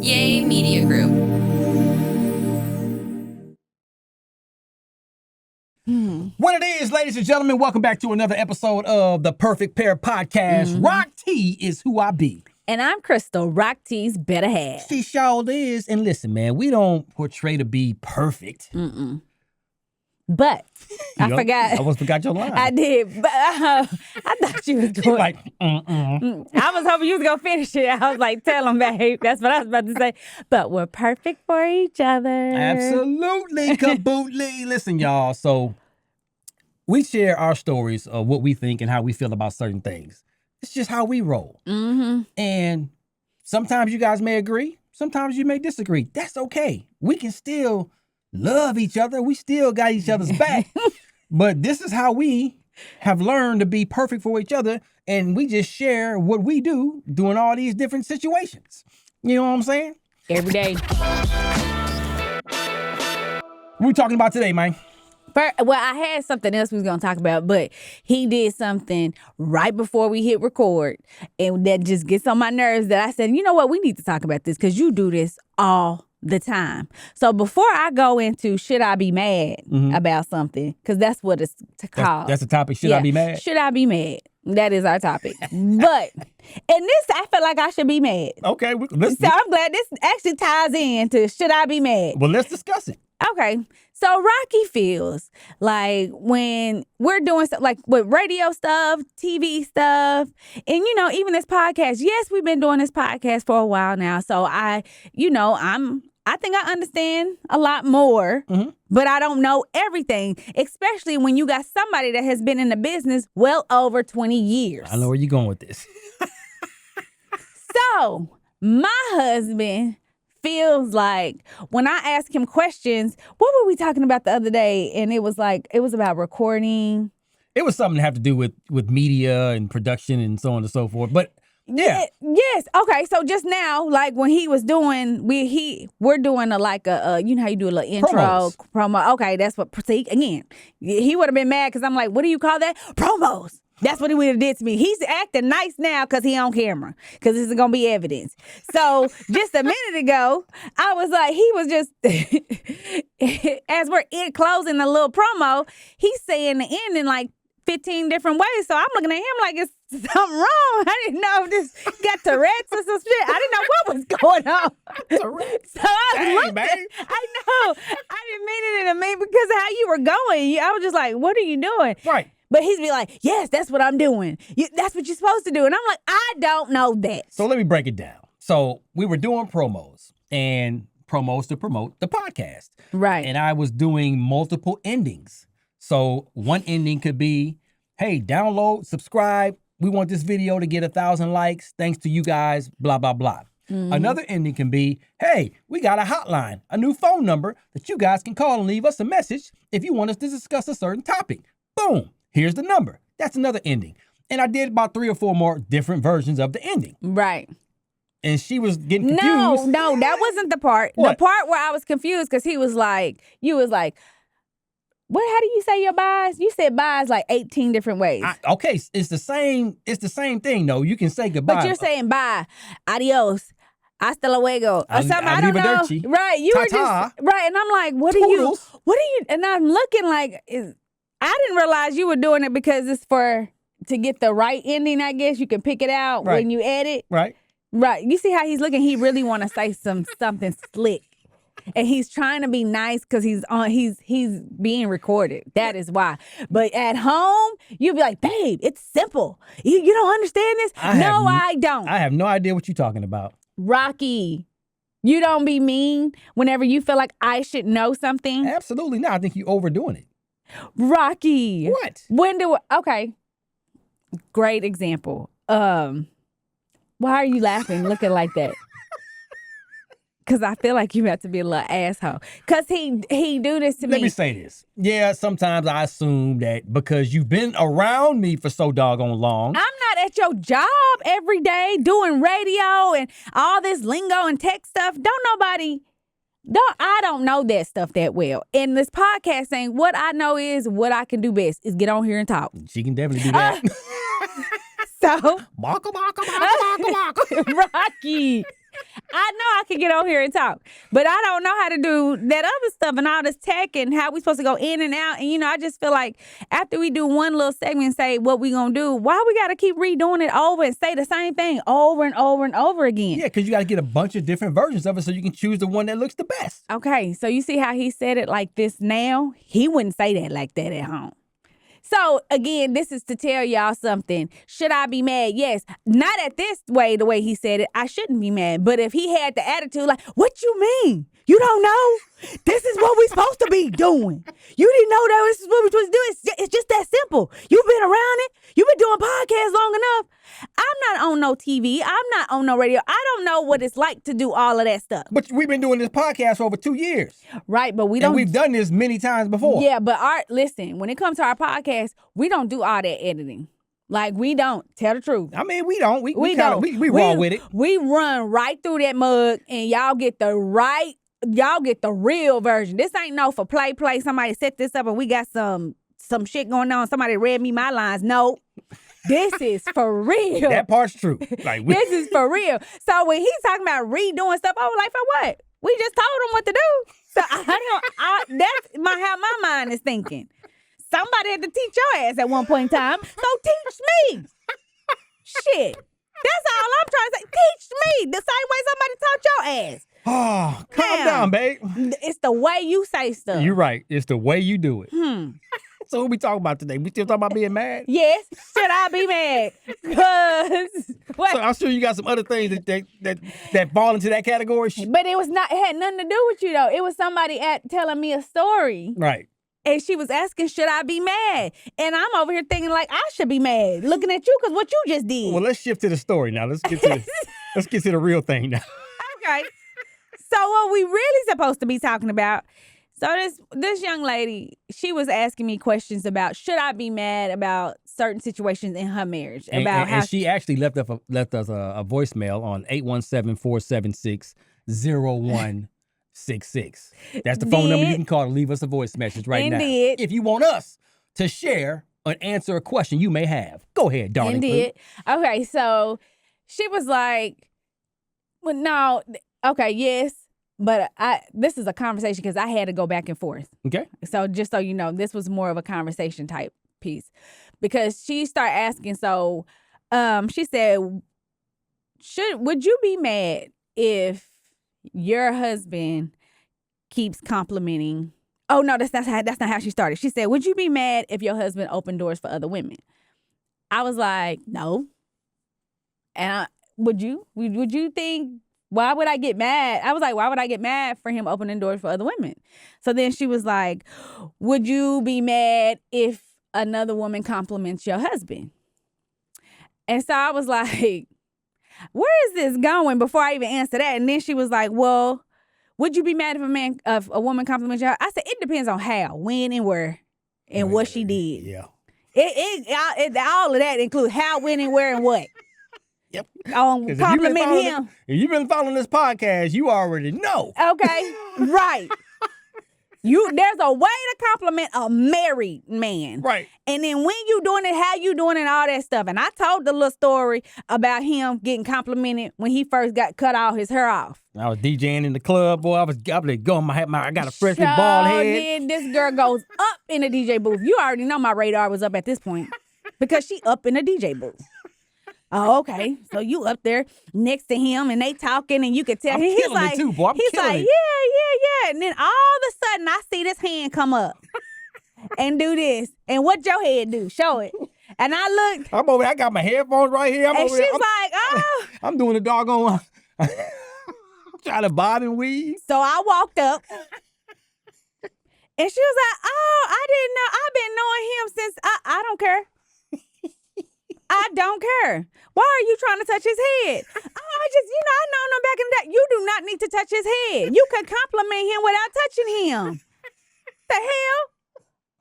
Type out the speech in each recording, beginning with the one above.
Yay Media Group. What it is, ladies and gentlemen, welcome back to another episode of the Perfect Pair Podcast. Rock T is who I be. And I'm Crystal, Rock T's better half. She sure is. And listen, man, we don't portray to be perfect. But I forgot. I almost forgot your line. I did, but I thought you was going. Like, I was hoping you was going to finish it. I was like, tell him, babe. That's what I was about to say. But we're perfect for each other. Absolutely, kabootly. Listen, y'all. So we share our stories of what we think and how we feel about certain things. It's just how we roll. And sometimes you guys may agree. Sometimes you may disagree. That's okay. We can still love each other. We still got each other's back. But this is how we have learned to be perfect for each other. And we just share what we do during all these different situations. You know what I'm saying? Every day. What we talking about today, man? Well, I had something else we was going to talk about, but he did something right before we hit record. And that just gets on my nerves that I said, you know what? We need to talk about this because you do this all the time. So before I go into should I be mad about something, because that's what it's called. That's the topic. Should I be mad? Should I be mad? That is our topic. But in this, I feel like I should be mad. Okay. So I'm glad this actually ties into should I be mad? Well, let's discuss it. Okay. So Rocky feels like when we're doing stuff like with radio stuff, TV stuff, and, you know, even this podcast. Yes, we've been doing this podcast for a while now. So I think I understand a lot more, but I don't know everything, especially when you got somebody that has been in the business well over 20 years. I know where you're going with this. So my husband feels like when I ask him questions, what were we talking about the other day? And it was about recording. It was something to have to do with media and production and so on and so forth. But yeah. Yes. Okay. So just now, like when he was doing, we're doing a you know how you do a little intro promo. Okay, that's what. See, again, he would have been mad because I'm like, what do you call that? Promos. That's what he would have did to me. He's acting nice now because he on camera because this is gonna be evidence. So just a minute ago, I was like, he was just as we're closing the little promo, he's saying the end in like 15 different ways. So I'm looking at him like it's something wrong. I didn't know if this got Tourette's or some shit. I didn't know what was going on. So I looked at, I know. I didn't mean it in a mean because of how you were going. I was just like, what are you doing? Right. But he's be like, yes, that's what I'm doing. That's what you're supposed to do. And I'm like, I don't know that. So let me break it down. So we were doing promos to promote the podcast. Right. And I was doing multiple endings. So one ending could be, hey, download, subscribe. We want this video to get 1,000 likes. Thanks to you guys, blah, blah, blah. Another ending can be, hey, we got a hotline, a new phone number that you guys can call and leave us a message if you want us to discuss a certain topic. Boom. Here's the number. That's another ending. And I did about 3 or 4 more different versions of the ending. Right. And she was getting confused. No, that wasn't the part. What? The part where I was confused because you was like, how do you say your buys? You said buys like 18 different ways. Okay, it's the same thing though. You can say goodbye. But you're saying bye, adios, hasta luego, or something. I don't know. Right. You were just right. And I'm like, what are you? And I'm looking like, I didn't realize you were doing it because it's to get the right ending, I guess. You can pick it out when you edit. Right. Right. You see how he's looking? He really want to say something slick. And he's trying to be nice because he's being recorded. That is why. But at home, you'll be like, babe, it's simple. You don't understand this? I don't. I have no idea what you're talking about. Rocky, you don't be mean whenever you feel like I should know something. Absolutely not. I think you're overdoing it. Rocky. What? Okay. Great example. Why are you laughing, looking like that? Because I feel like you have to be a little asshole. Because he do this to me. Let me say this. Yeah, sometimes I assume that because you've been around me for so doggone long. I'm not at your job every day doing radio and all this lingo and tech stuff. I don't know that stuff that well. And this podcast saying what I know is what I can do best is get on here and talk. She can definitely do that. So Baka, baka, baka, baka, baka. Rocky. I know I can get on here and talk, but I don't know how to do that other stuff and all this tech and how we supposed to go in and out. And, I just feel like after we do one little segment and say what we going to do, why we got to keep redoing it over and say the same thing over and over and over again? Yeah, because you got to get a bunch of different versions of it so you can choose the one that looks the best. Okay, so you see how he said it like this now? He wouldn't say that like that at home. So, again, this is to tell y'all something. Should I be mad? Yes. Not at this way, the way he said it. I shouldn't be mad. But if he had the attitude like, what you mean? You don't know? This is what we supposed to be doing. You didn't know that this is what we're supposed to do. It's just that simple. You've been around it. You've been doing podcasts long enough. I'm not on no TV. I'm not on no radio. I don't know what it's like to do all of that stuff. But we've been doing this podcast for over 2 years. Right, but we don't. And we've done this many times before. Yeah, but listen, when it comes to our podcast, we don't do all that editing. Like, we don't. Tell the truth. I mean, we don't. We don't. We raw with it. We run right through that mug, and y'all get the real version. This ain't no for play. Somebody set this up, and we got some shit going on. Somebody read me my lines. No. This is for real. That part's true. Like this is for real. So when he's talking about redoing stuff, I was like, for what? We just told him what to do. So that's how my mind is thinking. Somebody had to teach your ass at one point in time. So teach me. Shit. That's all I'm trying to say. Teach me the same way somebody taught your ass. Oh, calm down, babe. It's the way you say stuff. You're right. It's the way you do it. So what we talking about today? We still talking about being mad? Yes. Should I be mad? Because So I'm sure you got some other things that fall into that category. But it had nothing to do with you though. It was somebody telling me a story. Right. And she was asking, should I be mad? And I'm over here thinking like I should be mad, looking at you because what you just did. Well, let's shift to the story now. Let's get to the real thing now. Okay. So what we really supposed to be talking about? So this young lady, she was asking me questions about should I be mad about certain situations in her marriage. And she actually left us a voicemail on 817-476-0166. That's the phone number you can call to leave us a voice message right now. If you want us to share and answer a question you may have. Go ahead, darling. Indeed. Okay, so she was like, well, no, okay, yes. But this is a conversation because I had to go back and forth. Okay. So just so you know, this was more of a conversation type piece. Because she started asking, so she said, would you be mad if your husband keeps complimenting? Oh no, that's not how she started. She said, would you be mad if your husband opened doors for other women? I was like, no. And would you think, why would I get mad? I was like, why would I get mad for him opening doors for other women? So then she was like, would you be mad if another woman compliments your husband? And so I was like, where is this going before I even answer that? And then she was like, well, would you be mad if a woman compliments your husband? I said, it depends on how, when, and where, and what she did. Yeah. It all of that includes how, when, and where, and what. Yep. Compliment him. If you've been following this podcast, you already know. Okay. Right. There's a way to compliment a married man. Right. And then when you doing it, how you doing it, all that stuff. And I told the little story about him getting complimented when he first got cut all his hair off. I was DJing in the club, boy. I was going, I got a freshly bald head. Then this girl goes up in the DJ booth. You already know my radar was up at this point because she up in the DJ booth. Oh, okay. So you up there next to him and they talking and you could tell he's like, it too, boy. He's like, yeah. And then all of a sudden I see this hand come up and do this. And what your head do? Show it. And I looked. I'm over there. I got my headphones right here. And she's like, oh. I'm doing the doggone. Trying to bob and weave. So I walked up. And she was like, oh, I didn't know. I've been knowing him since I don't care. I don't care. Why are you trying to touch his head? I know him back in the day. You do not need to touch his head. You can compliment him without touching him. The hell?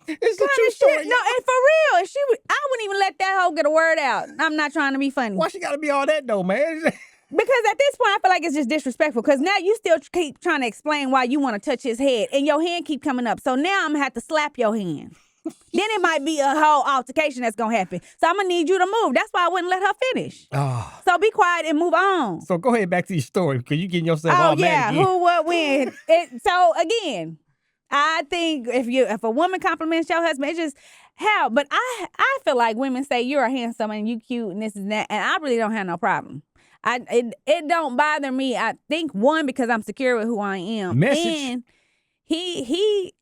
It's a true story. No, and for real. And I wouldn't even let that hoe get a word out. I'm not trying to be funny. Why she got to be all that though, man? Because at this point, I feel like it's just disrespectful. Because now you still keep trying to explain why you want to touch his head, and your hand keep coming up. So now I'm gonna have to slap your hand. Then it might be a whole altercation that's gonna happen. So I'm gonna need you to move. That's why I wouldn't let her finish. Oh. So be quiet and move on. So go ahead back to your story because you're getting yourself all mad again. Who, what, when. So again, I think if a woman compliments your husband, it's just how. But I feel like women say you're handsome and you cute and this and that, and I really don't have no problem. It don't bother me. I think one, because I'm secure with who I am. Message. And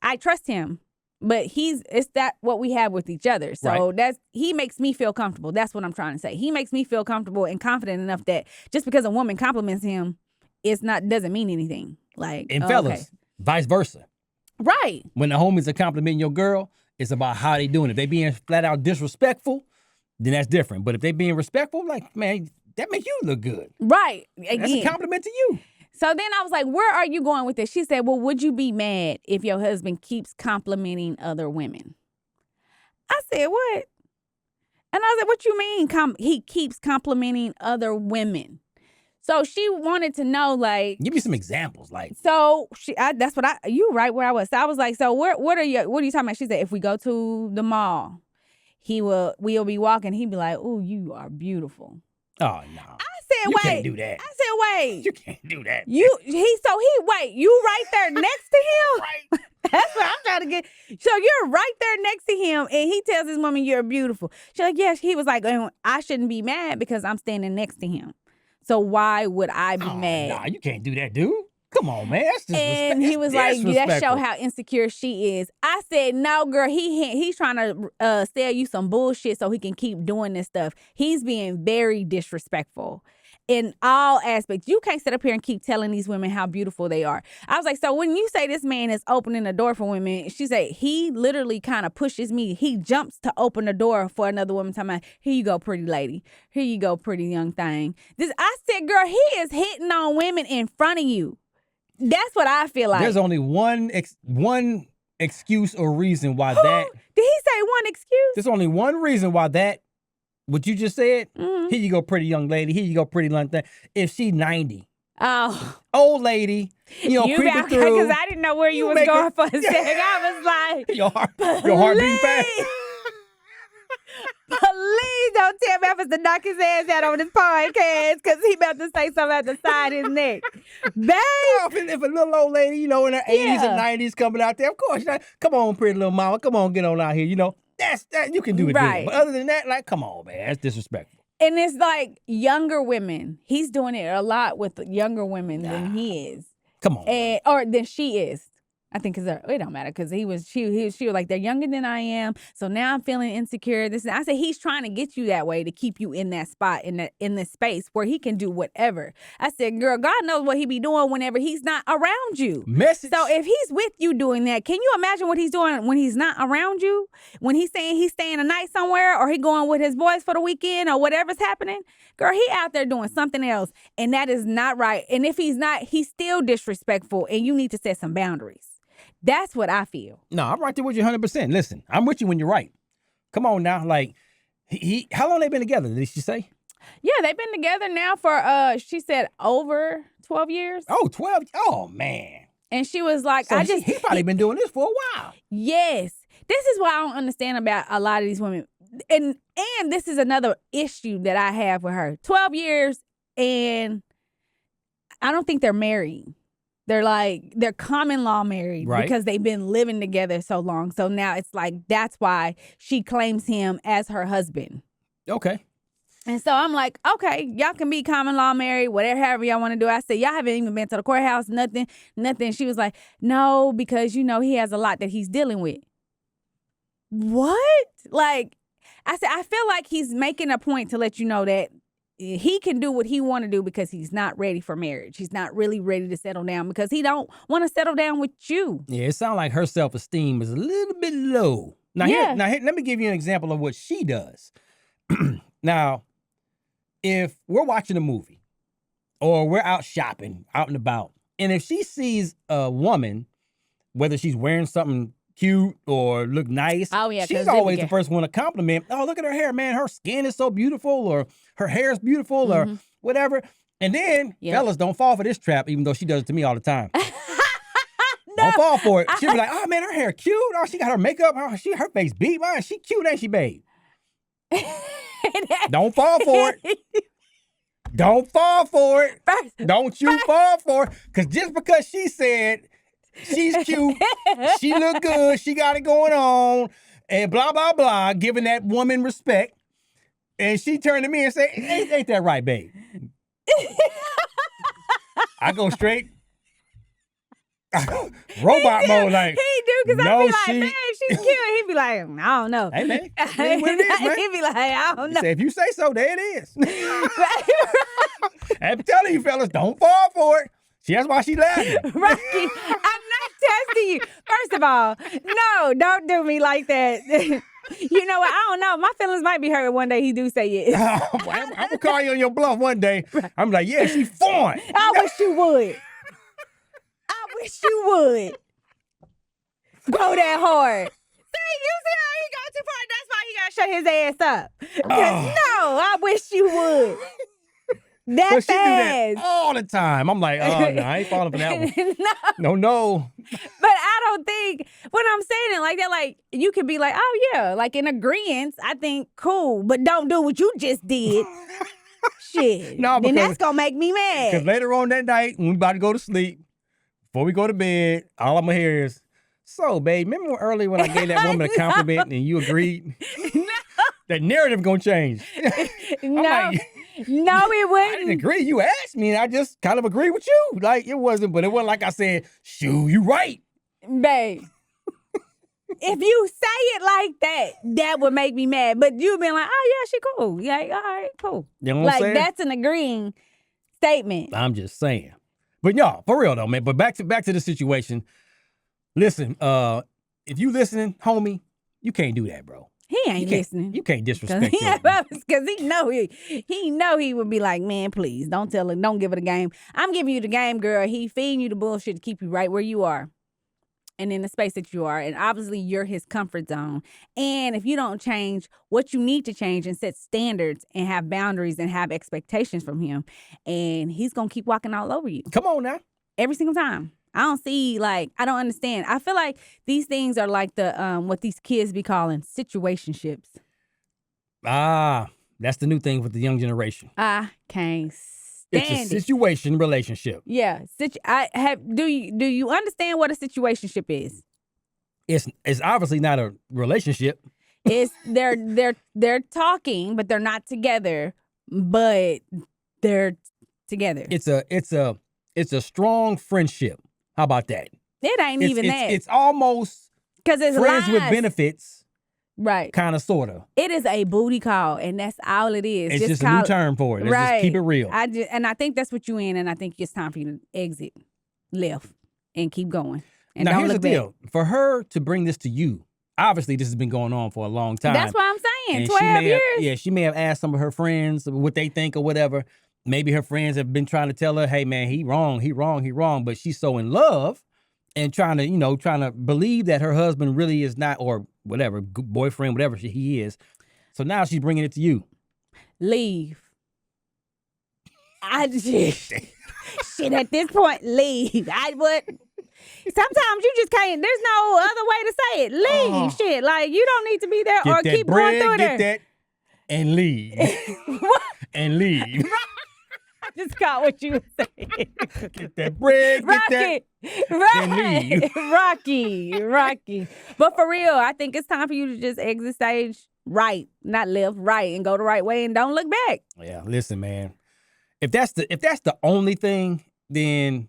I trust him. But it's that what we have with each other. So he makes me feel comfortable. That's what I'm trying to say. He makes me feel comfortable and confident enough that just because a woman compliments him, doesn't mean anything. Like, and fellas, vice versa. Right. When the homies are complimenting your girl, it's about how they doing. If they being flat out disrespectful, then that's different. But if they being respectful, like, man, that makes you look good. Right. Again. That's a compliment to you. So then I was like, where are you going with this? She said, well, would you be mad if your husband keeps complimenting other women? I said, what? And I said, what you mean he keeps complimenting other women? So she wanted to know, like, give me some examples, like. So you right where I was. So I was like, so what are you talking about? She said, if we go to the mall, we'll be walking. He'd be like, oh, you are beautiful. Oh no. You can't do that. I said, wait. You can't do that. You right there next to him? Right. That's what I'm trying to get. So you're right there next to him, and he tells this woman you're beautiful. She's like, yes. He was like, I shouldn't be mad because I'm standing next to him. So why would I be mad? Nah, you can't do that, dude. Come on, man. That's and he was like, that show how insecure she is. I said, no, girl, he's trying to sell you some bullshit so he can keep doing this stuff. He's being very disrespectful in all aspects. You can't sit up here and keep telling these women how beautiful they are. I was like, so when you say this man is opening the door for women, she said, he literally kind of pushes me. He jumps to open the door for another woman, talking about, here you go, pretty lady. Here you go, pretty young thing. I said, girl, he is hitting on women in front of you. That's what I feel like. There's only one excuse or reason why that. Did he say one excuse? There's only one reason why that, what you just said, Mm-hmm. here you go, pretty young lady, here you go, pretty young thing. If she 90. Oh. Old lady, creeping through. Because I didn't know where you was going for a second. I was like, your heart beating fast. Please don't tell me I'm supposed to knock his ass out on this podcast because he about to say something at the side of his neck. Babe. If a little old lady, in her 80s and 90s coming out there, of course, come on, pretty little mama, come on, get on out here, that's that you can do it. Right. But other than that, like, come on, man, that's disrespectful. And it's like younger women. He's doing it a lot with younger women than he is. Come on. Or than she is. I think it don't matter because she was like, they're younger than I am, so now I'm feeling insecure. I said he's trying to get you that way to keep you in that spot in this space where he can do whatever. I said, girl, God knows what he be doing whenever he's not around you. Message. So if he's with you doing that, can you imagine what he's doing when he's not around you? When he's saying he's staying a night somewhere or he going with his boys for the weekend or whatever's happening, girl, he out there doing something else, and that is not right. And if he's not, he's still disrespectful, and you need to set some boundaries. That's what I feel. No, I'm right there with you 100%. Listen, I'm with you when you're right. Come on now. Like, how long they been together, did she say? Yeah, they've been together now for, she said, over 12 years. Oh, 12? Oh, man. And she was like, so he's probably been doing this for a while. Yes. This is what I don't understand about a lot of these women. And this is another issue that I have with her. 12 years, and I don't think they're married. They're common law married, right? Because they've been living together so long. So now it's like, that's why she claims him as her husband. Okay. And so I'm like, okay, y'all can be common law married, however y'all want to do. I said, y'all haven't even been to the courthouse, nothing. She was like, no, because, he has a lot that he's dealing with. What? Like, I said, I feel like he's making a point to let you know that he can do what he want to do because he's not ready for marriage. He's not really ready to settle down because he don't want to settle down with you. Yeah, it sounds like her self-esteem is a little bit low. Now, here, let me give you an example of what she does. Now, if we're watching a movie or we're out shopping, out and about, and if she sees a woman, whether she's wearing something cute or look nice, she's always the first one to compliment. Oh, look at her hair, man. Her skin is so beautiful, or her hair is beautiful, or whatever. And then fellas don't fall for this trap, even though she does it to me all the time. Don't fall for it. She'll be like, oh man, her hair cute. Oh, she got her makeup. Oh, her face beat. Man, she cute, ain't she, babe? Don't fall for it. Don't fall for it. Don't you fall for it. Because just because she said she's cute, she look good, she got it going on, and blah, blah, blah, giving that woman respect, and she turned to me and said, ain't that right, babe? I go straight robot mode, like, he do, because no, I be like, man, she's cute. He'd be like, I don't know. Hey, man, it ain't what it is, man. He'd be like, I don't know. Say, if you say so, there it is. I'm telling you, fellas, don't fall for it. See, that's why she laughing. Rocky, I'm not testing you. First of all, no, don't do me like that. You know what? I don't know. My feelings might be hurt one day he do say yes. I'm going to call you on your bluff one day. I'm like, yeah, she's fine. I wish you would. I wish you would. Go that hard. You see how he go too far? That's why he got to shut his ass up. No, I wish you would. That but fast. She do that all the time. I'm like, oh, no, I ain't falling for that one. No. But I don't think, when I'm saying it like that, like, you could be like, oh, yeah, like in agreement, I think, cool, but don't do what you just did. Shit. No, then that's going to make me mad. Because later on that night, when we about to go to sleep, before we go to bed, all I'm going to hear is, so, babe, remember earlier when I gave that woman a compliment and you agreed? No. That narrative going to change. No. Like, no, it wouldn't. I didn't agree. You asked me, and I just kind of agreed with you. Like, it wasn't like I said, shoo, you right. Babe, if you say it like that, that would make me mad. But you been like, oh, yeah, she cool. Yeah, all right, cool. You know what I'm saying? That's an agreeing statement. I'm just saying. But y'all, for real though, man. But back to the situation. Listen, if you listening, homie, you can't do that, bro. He ain't listening. You can't disrespect him. Because he know he would be like, man, please, don't tell her, don't give her the game. I'm giving you the game, girl. He feeding you the bullshit to keep you right where you are and in the space that you are. And obviously, you're his comfort zone. And if you don't change what you need to change and set standards and have boundaries and have expectations from him, and he's going to keep walking all over you. Come on now. Every single time. I don't see, like, I don't understand. I feel like these things are like the what these kids be calling situationships. That's the new thing with the young generation. I can't stand it. It's a situation relationship. Yeah. Do you understand what a situationship is? It's obviously not a relationship. It's they're talking, but they're not together, but they're together. It's a strong friendship. How about that? It ain't even that. It's almost because it's friends lies. with benefits. Right. Kind of, sort of. It is a booty call, and that's all it is. It's just a new term for it. Let's just keep it real. I think that's what you in, and I think it's time for you to exit left and keep going. And now, don't here's look the deal. back. For her to bring this to you, obviously this has been going on for a long time. That's what I'm saying. And 12 years. She may have asked some of her friends what they think or whatever. Maybe her friends have been trying to tell her, hey, man, he wrong. But she's so in love and trying to believe that her husband really is not, or whatever, boyfriend, whatever he is. So now she's bringing it to you. Leave. Shit, at this point, leave. I would. Sometimes you just can't. There's no other way to say it. Leave. Shit, like you don't need to be there or keep going through there. Get that and leave. What? And leave. I just got what you were saying. Get that bread. Get that. And leave. Rocky. But for real, I think it's time for you to just exit stage right, not left, right, and go the right way and don't look back. Yeah, listen, man. If that's the only thing, then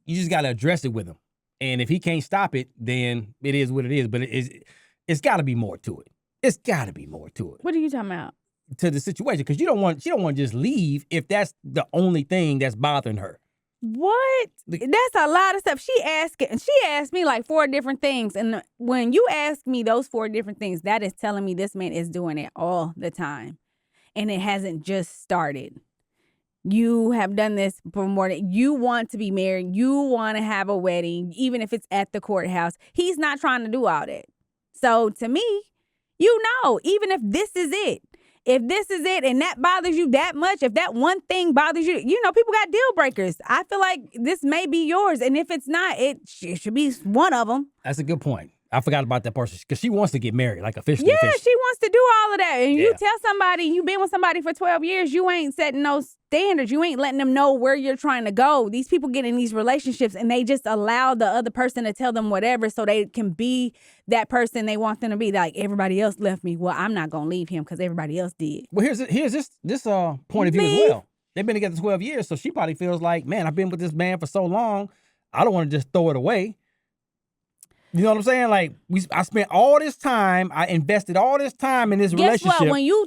you just got to address it with him. And if he can't stop it, then it is what it is. But it's got to be more to it. It's got to be more to it. What are you talking about? To the situation, because she don't want to just leave if that's the only thing that's bothering her. What? That's a lot of stuff. She asked me like 4 different things. And when you ask me those 4 different things, that is telling me this man is doing it all the time. And it hasn't just started. You have done this for more than you want to be married. You want to have a wedding, even if it's at the courthouse. He's not trying to do all that. So to me, even if this is it, if this is it and that bothers you that much, if that one thing bothers you, people got deal breakers. I feel like this may be yours. And if it's not, it should be one of them. That's a good point. I forgot about that person because she wants to get married, like officially. Yeah, she wants to do all of that. And Yeah. you tell somebody, you've been with somebody for 12 years, you ain't setting no standards. You ain't letting them know where you're trying to go. These people get in these relationships and they just allow the other person to tell them whatever so they can be that person they want them to be. Like, everybody else left me. Well, I'm not going to leave him because everybody else did. Well, here's this point of view as well. They've been together 12 years, so she probably feels like, man, I've been with this man for so long. I don't want to just throw it away. You know what I'm saying? Like, I spent all this time, I invested all this time in this relationship. Guess what? When you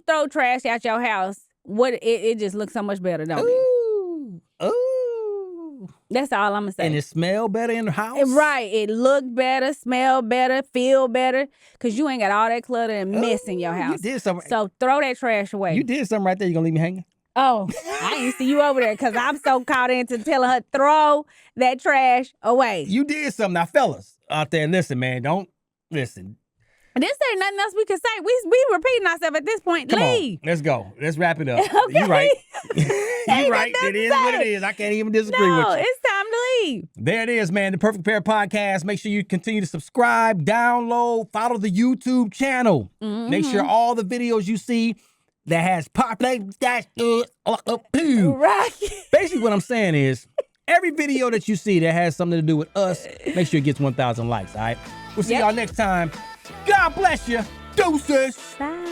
throw trash out your house, it just looks so much better, don't it? Ooh. That's all I'm gonna say. And it smell better in the house? Right. It look better, smell better, feel better, because you ain't got all that clutter and mess in your house. You did something. So throw that trash away. You did something right there. You gonna leave me hanging? Oh, I ain't see you over there because I'm so caught into telling her throw that trash away. You did something. Now, fellas out there, listen, man, don't listen. This ain't nothing else we can say. We repeating ourselves at this point. Come Leave. on, let's go. Let's wrap it up. Okay. You're right. You're Ain't right. nothing It to is what say. it is. I can't even disagree with No, you. it's time to leave. There it is, man. The Perfect Pair Podcast. Make sure you continue to subscribe, download, follow the YouTube channel. Make sure all the videos you see that has pop like that. Right. Basically, what I'm saying is, every video that you see that has something to do with us, make sure it gets 1,000 likes, all right? We'll see y'all next time. God bless you. Deuces. Bye.